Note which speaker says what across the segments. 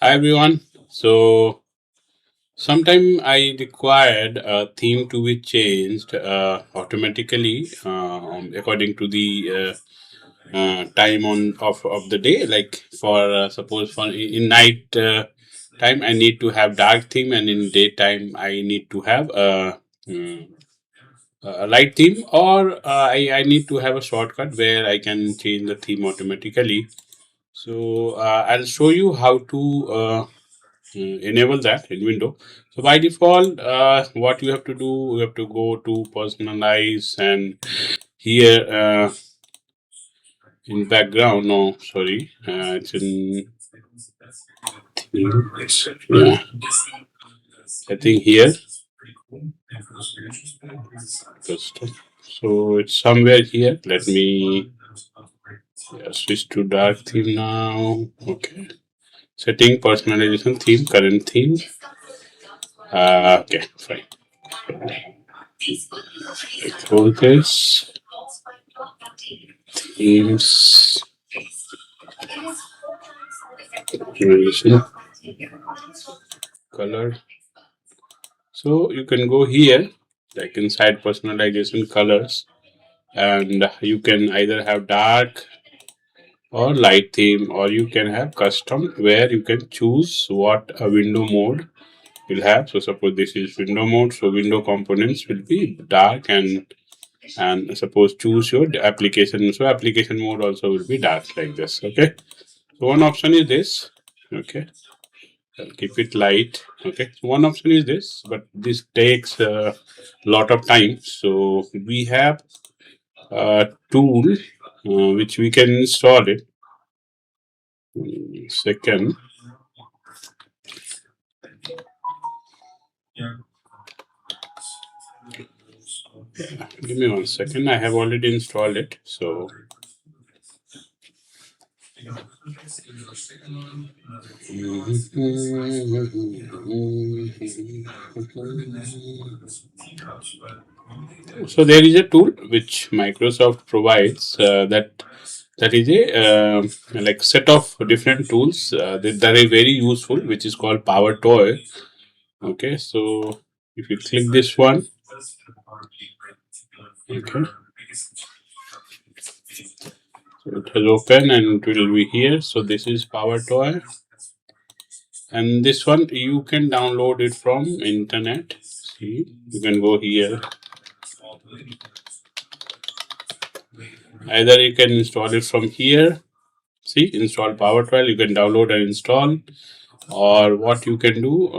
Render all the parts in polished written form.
Speaker 1: Hi everyone. So sometime I required a theme to be changed automatically according to the time of the day. Like for suppose for in night time I need to have dark theme, and in daytime I need to have mm, a light theme, or I need to have a shortcut where I can change the theme automatically. So I'll show you how to enable that in window. So by default, what you have to do, you have to go to personalize, and here in background, no, sorry, it's in yeah, I think here. Just, so it's somewhere here. Let me switch to dark theme now. Okay, setting personalization theme, current theme. Okay, fine. Close this. Themes. Generation. Color. So you can go here, like inside personalization colors, and you can either have dark or light theme, or you can have custom where you can choose what a window mode will have. So suppose this is window mode, so window components will be dark, and suppose choose your application. So application mode also will be dark like this. Okay. So one option is this. Okay. I'll keep it light. Okay. So one option is this, but this takes a lot of time. So we have a tool which we can install it. Second. Give me 1 second. I have already installed it. So so there is a tool which Microsoft provides that is a like set of different tools that are very useful, which is called PowerToy. Okay, so if you click this one, okay, so it has opened and it will be here. So this is PowerToy, and this one you can download it from internet. See, you can go here. Either you can install it from here. See, install PowerToy. You can download and install, or what you can do.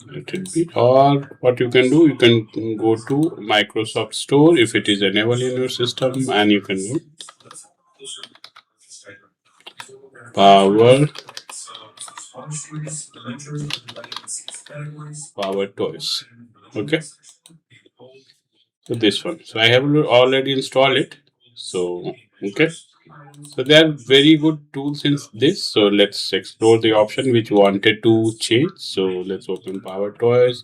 Speaker 1: Let it be. Or what you can do, you can go to Microsoft Store if it is enabled in your system, and you can go Power Toys. Okay. So this one. So I have already installed it. So okay. So there are very good tools in this. So let's explore the option which we wanted to change. So let's open Power Toys,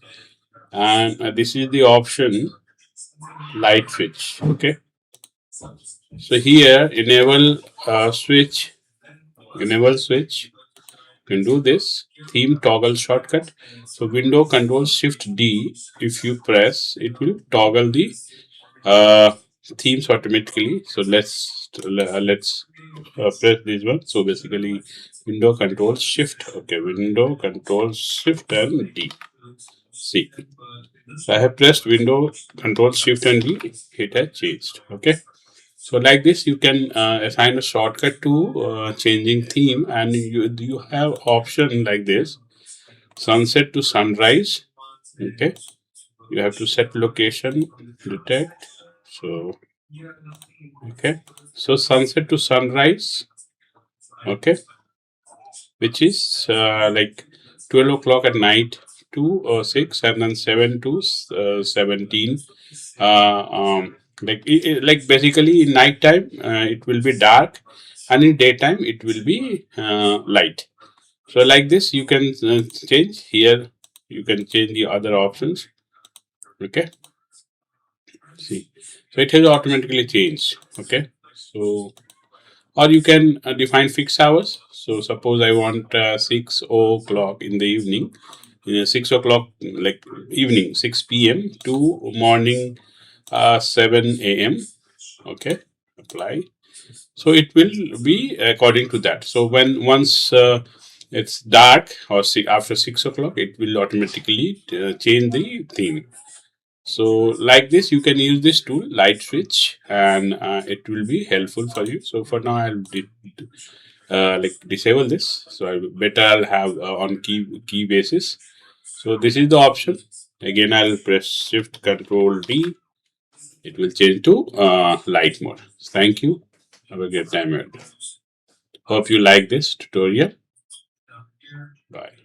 Speaker 1: and this is the option light switch. Okay. So here enable switch. You can do this theme toggle shortcut. So window control shift D. If you press, it will toggle the uh, themes automatically. So let's press this one. So basically, window control shift. Okay, window control shift and D. See, so I have pressed window control shift and D. It has changed. Okay. So like this, you can assign a shortcut to changing theme, and you have option like this: sunset to sunrise. Okay, you have to set location, detect. So okay, so sunset to sunrise. Okay, which is like 12 o'clock at night to 6, and then 7 to 17. Like basically in night time it will be dark, and in daytime it will be light. So like this you can change here. You can change the other options. Okay, see, so it has automatically changed. Okay, so or you can define fixed hours. So suppose I want 6 o'clock in the evening, 6 o'clock like evening 6 p.m. to morning 7 a.m. Okay, apply. So it will be according to that. So when once it's dark or after 6 o'clock, it will automatically change the theme. So like this, you can use this tool, light switch, and it will be helpful for you. So for now, I'll like disable this. So I better I'll have on key basis. So this is the option. Again, I'll press Shift Control D. It will change to light mode. Thank you. Have a good time. Hope you like this tutorial. Bye.